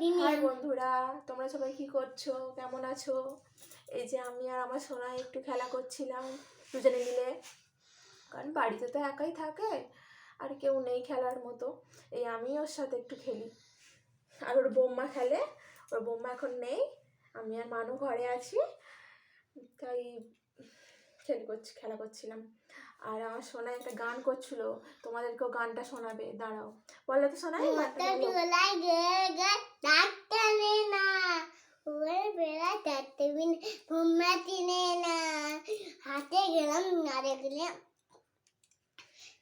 High বন্ধুরা, তোমরা সবাই কি করছো, কেমন আছো? এই যে আমি আর আমার সোনা একটু খেলা করছিলাম দুজনে মিলে, কারণ বাড়িতে তো একাই থাকে আর কেউ নেই খেলার মতো। এই আমি ওর সাথে একটু খেলি, আর ওর বৌমা খেলে। ওর বৌমা এখন নেই, আমি আর মানু ঘরে আছি, তাই খেলা করছিলাম। আর আমার সোনা একটা গান করছিল, তোমাদেরকেও গানটা শোনাবে। দাঁড়াও, বলো তো সোনা, হাতে গেলাম নারে গেলে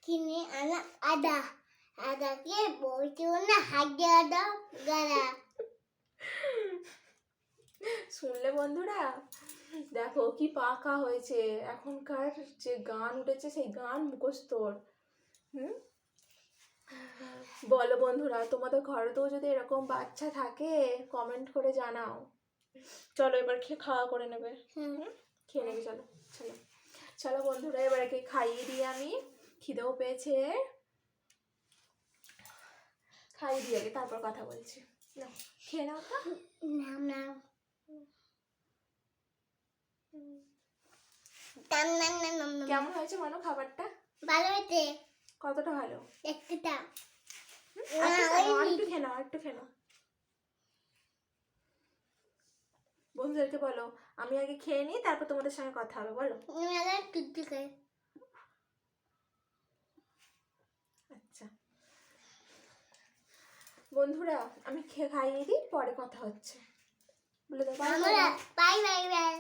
কিনে আনা আদাকে বলতে না হাতে আদা গাড়া। শুনলে বন্ধুরা, দেখো কি পাকা হয়েছে এখনকার যে গান উঠেছে, সেই গান মুখস্থর। বলো বন্ধুরা, তোমাদের ঘরেতেও যদি এরকম বাচ্চা থাকে কমেন্ট করে জানাও। চলো এবার খাওয়া করে নেবে। খেয়ে নেবে, চলো চলো চলো বন্ধুরা, এবার একে খাইয়ে দিই, আমি খিদেও পেয়েছে, খাইয়ে দিয়ে আগে তারপর কথা বলছি। নাও খেয়ে নাও তো। কেমন হয়েছে মানো খাবারটা? ভালো হয়েছে। কতটা ভালো? একটা একটু খেয়ে নাও, একটু খেয়ে নাও। বন্ধুদেরকে বলো আমি আগে খেয়ে নিই, তারপর তোমাদের সঙ্গে কথা হবে। বলো। আচ্ছা বন্ধুরা, আমি খাইয়ে দিই, পরে কথা হচ্ছে। বলে দাও bye bye. Bye bye bye.